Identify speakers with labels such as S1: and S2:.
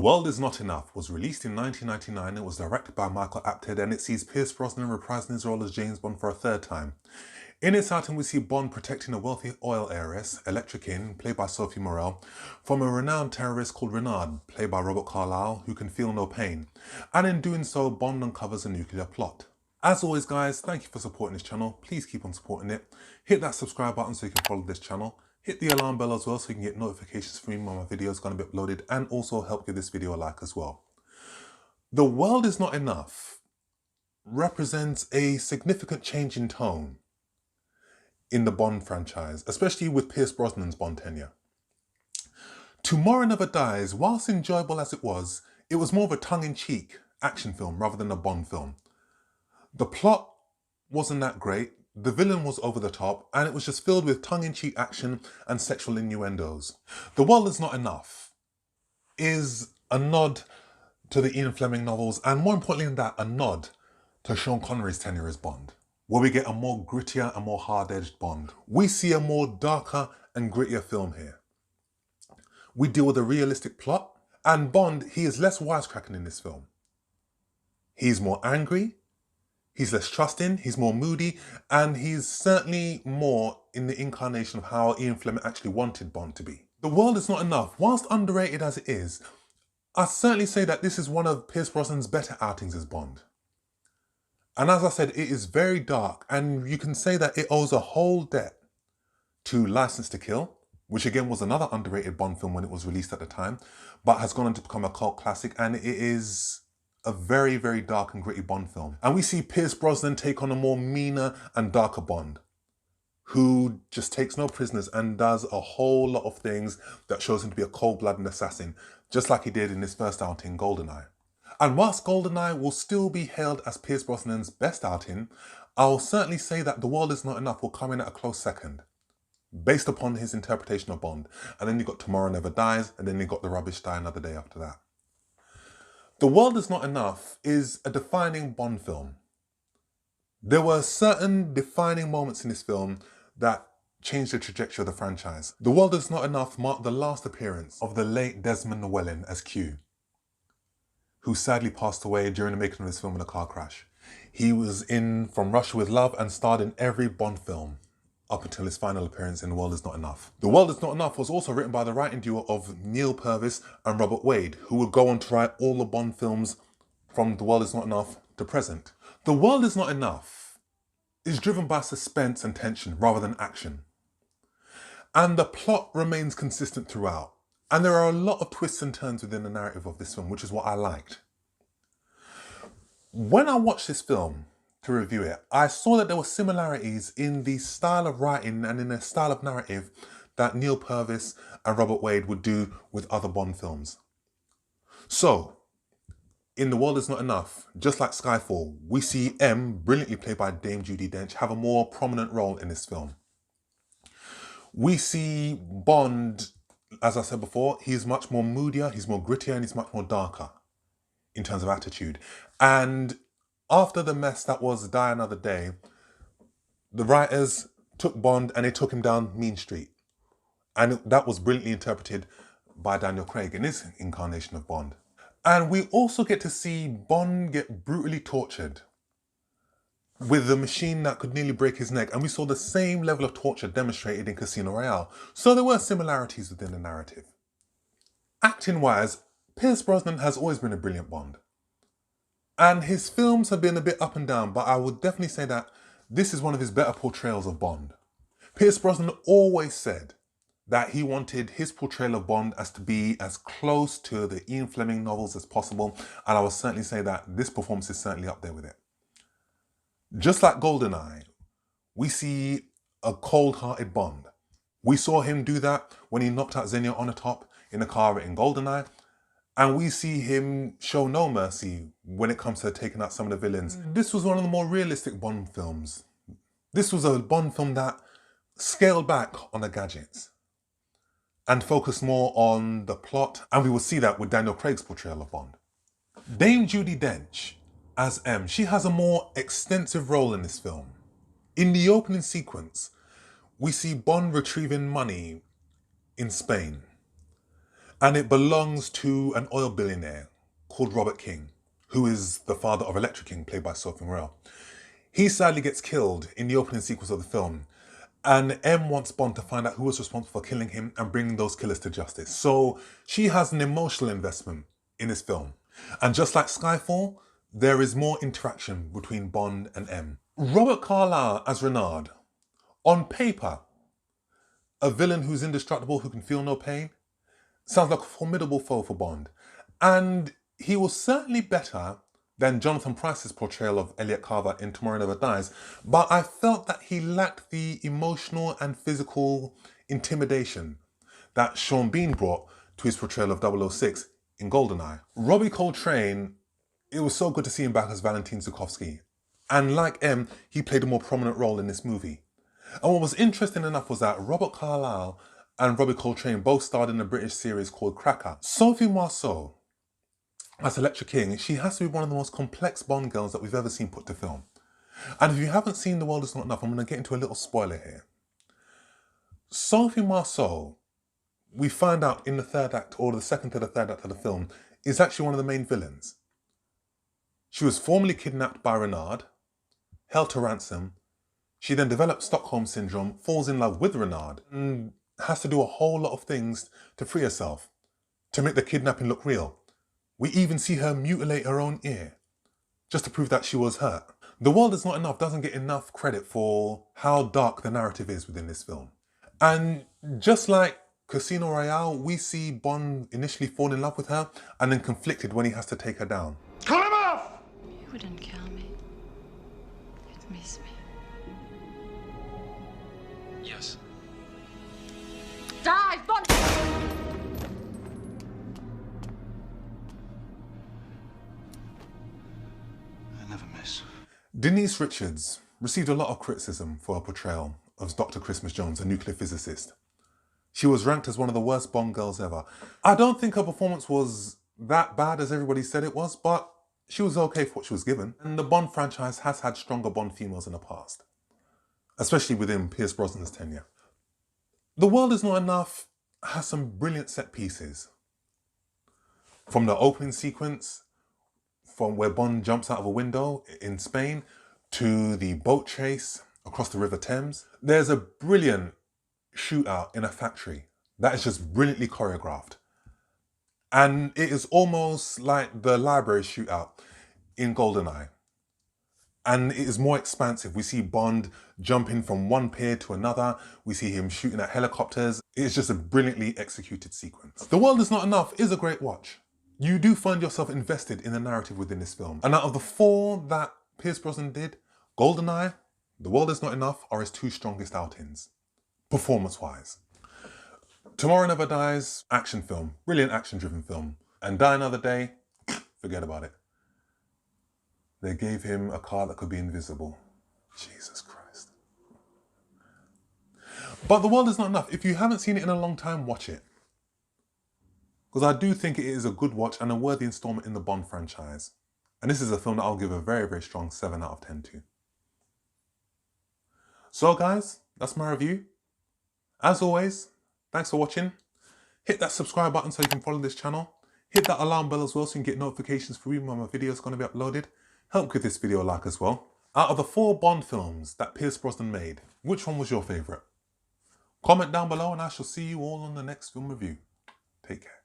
S1: The World Is Not Enough was released in 1999, it was directed by Michael Apted, and it sees Pierce Brosnan reprising his role as James Bond for a third time. In its outing, we see Bond protecting a wealthy oil heiress, Electric In, played by Sophie Morel, from a renowned terrorist called Renard, played by Robert Carlyle, who can feel no pain. And in doing so, Bond uncovers a nuclear plot. As always guys, thank you for supporting this channel. Please keep on supporting it. Hit that subscribe button so you can follow this channel. Hit the alarm bell as well so you can get notifications from me when my videos are going to be uploaded, and also help give this video a like as well. The World Is Not Enough represents a significant change in tone in the Bond franchise, especially with Pierce Brosnan's Bond tenure. Tomorrow Never Dies, whilst enjoyable as it was more of a tongue-in-cheek action film rather than a Bond film. The plot wasn't that great, the villain was over the top, and it was just filled with tongue-in-cheek action and sexual innuendos. The World Is Not Enough is a nod to the Ian Fleming novels, and more importantly than that, a nod to Sean Connery's tenure as Bond, where we get a more grittier and more hard-edged Bond. We see a more darker and grittier film here. We deal with a realistic plot, and Bond, he is less wisecracking in this film. He's more angry, he's less trusting, he's more moody, and he's certainly more in the incarnation of how Ian Fleming actually wanted Bond to be. The World Is Not Enough, whilst underrated as it is, I'd certainly say that this is one of Pierce Brosnan's better outings as Bond. And as I said, it is very dark, and you can say that it owes a whole debt to License to Kill, which again was another underrated Bond film when it was released at the time, but has gone on to become a cult classic, and it is a very, very dark and gritty Bond film. And we see Pierce Brosnan take on a more meaner and darker Bond, who just takes no prisoners and does a whole lot of things that shows him to be a cold-blooded assassin, just like he did in his first outing, GoldenEye. And whilst GoldenEye will still be hailed as Pierce Brosnan's best outing, I'll certainly say that The World Is Not Enough will come in at a close second, based upon his interpretation of Bond. And then you got Tomorrow Never Dies, and then you got The Rubbish Die Another Day after that. The World Is Not Enough is a defining Bond film. There were certain defining moments in this film that changed the trajectory of the franchise. The World Is Not Enough marked the last appearance of the late Desmond Llewellyn as Q, who sadly passed away during the making of this film in a car crash. He was in From Russia with Love and starred in every Bond film up until his final appearance in The World Is Not Enough. The World Is Not Enough was also written by the writing duo of Neil Purvis and Robert Wade, who would go on to write all the Bond films from The World Is Not Enough to present. The World Is Not Enough is driven by suspense and tension rather than action. And the plot remains consistent throughout. And there are a lot of twists and turns within the narrative of this film, which is what I liked. When I watched this film to review it, I saw that there were similarities in the style of writing and in the style of narrative that Neil Purvis and Robert Wade would do with other Bond films. So, in The World Is Not Enough, just like Skyfall, we see M, brilliantly played by Dame Judi Dench, have a more prominent role in this film. We see Bond, as I said before, he's much more moodier, he's more grittier, and he's much more darker in terms of attitude. And after the mess that was Die Another Day, the writers took Bond and they took him down Mean Street. And that was brilliantly interpreted by Daniel Craig in his incarnation of Bond. And we also get to see Bond get brutally tortured with a machine that could nearly break his neck. And we saw the same level of torture demonstrated in Casino Royale. So there were similarities within the narrative. Acting-wise, Pierce Brosnan has always been a brilliant Bond. And his films have been a bit up and down, but I would definitely say that this is one of his better portrayals of Bond. Pierce Brosnan always said that he wanted his portrayal of Bond as to be as close to the Ian Fleming novels as possible, and I would certainly say that this performance is certainly up there with it. Just like GoldenEye, we see a cold-hearted Bond. We saw him do that when he knocked out Xenia Onatopp in a car in GoldenEye, and we see him show no mercy when it comes to taking out some of the villains. This was one of the more realistic Bond films. This was a Bond film that scaled back on the gadgets and focused more on the plot, and we will see that with Daniel Craig's portrayal of Bond. Dame Judi Dench as M, she has a more extensive role in this film. In the opening sequence, we see Bond retrieving money in Spain. and it belongs to an oil billionaire called Robert King, who is the father of Electra King, played by Sophie Morel. He sadly gets killed in the opening sequence of the film, and M wants Bond to find out who was responsible for killing him and bringing those killers to justice. So she has an emotional investment in this film. And just like Skyfall, there is more interaction between Bond and M. Robert Carlyle as Renard. On paper, a villain who's indestructible, who can feel no pain, sounds like a formidable foe for Bond. And he was certainly better than Jonathan Pryce's portrayal of Elliot Carver in Tomorrow Never Dies, but I felt that he lacked the emotional and physical intimidation that Sean Bean brought to his portrayal of 006 in GoldenEye. Robbie Coltrane, it was so good to see him back as Valentin Zukovsky. And like M, he played a more prominent role in this movie. And what was interesting enough was that Robert Carlyle and Robbie Coltrane both starred in a British series called Cracker. Sophie Marceau, as Electra King, she has to be one of the most complex Bond girls that we've ever seen put to film. And if you haven't seen The World Is Not Enough, I'm going to get into a little spoiler here. Sophie Marceau, we find out in the third act, or the second to the third act of the film, is actually one of the main villains. She was formerly kidnapped by Renard, held to ransom. She then develops Stockholm Syndrome, falls in love with Renard, and has to do a whole lot of things to free herself, to make the kidnapping look real. We even see her mutilate her own ear, just to prove that she was hurt. The World Is Not Enough doesn't get enough credit for how dark the narrative is within this film. And just like Casino Royale, we see Bond initially fall in love with her and then conflicted when he has to take her down.
S2: Cut him off!
S3: You wouldn't kill me. You'd miss me.
S2: Yes.
S3: Dive, Bond!
S2: Never miss.
S1: Denise Richards received a lot of criticism for her portrayal of Dr. Christmas Jones, a nuclear physicist. She was ranked as one of the worst Bond girls ever. I don't think her performance was that bad as everybody said it was, but she was okay for what she was given. And the Bond franchise has had stronger Bond females in the past, especially within Pierce Brosnan's tenure. The World Is Not Enough has some brilliant set pieces. From the opening sequence, from where Bond jumps out of a window in Spain, to the boat chase across the River Thames. There's a brilliant shootout in a factory that is just brilliantly choreographed. And it is almost like the library shootout in GoldenEye. And it is more expansive. We see Bond jumping from one pier to another. We see him shooting at helicopters. It's just a brilliantly executed sequence. The World Is Not Enough is a great watch. You do find yourself invested in the narrative within this film. And out of the four that Pierce Brosnan did, GoldenEye, The World Is Not Enough are his two strongest outings, performance-wise. Tomorrow Never Dies, action film, brilliant action-driven film. And Die Another Day, forget about it. They gave him a car that could be invisible. Jesus Christ. But The World Is Not Enough. If you haven't seen it in a long time, watch it. Because I do think it is a good watch and a worthy installment in the Bond franchise. And this is a film that I'll give a very, very strong 7 out of 10 to. So guys, that's my review. As always, thanks for watching. Hit that subscribe button so you can follow this channel. Hit that alarm bell as well so you can get notifications for when my video is going to be uploaded. Help give this video a like as well. Out of the 4 Bond films that Pierce Brosnan made, which one was your favourite? Comment down below and I shall see you all on the next film review. Take care.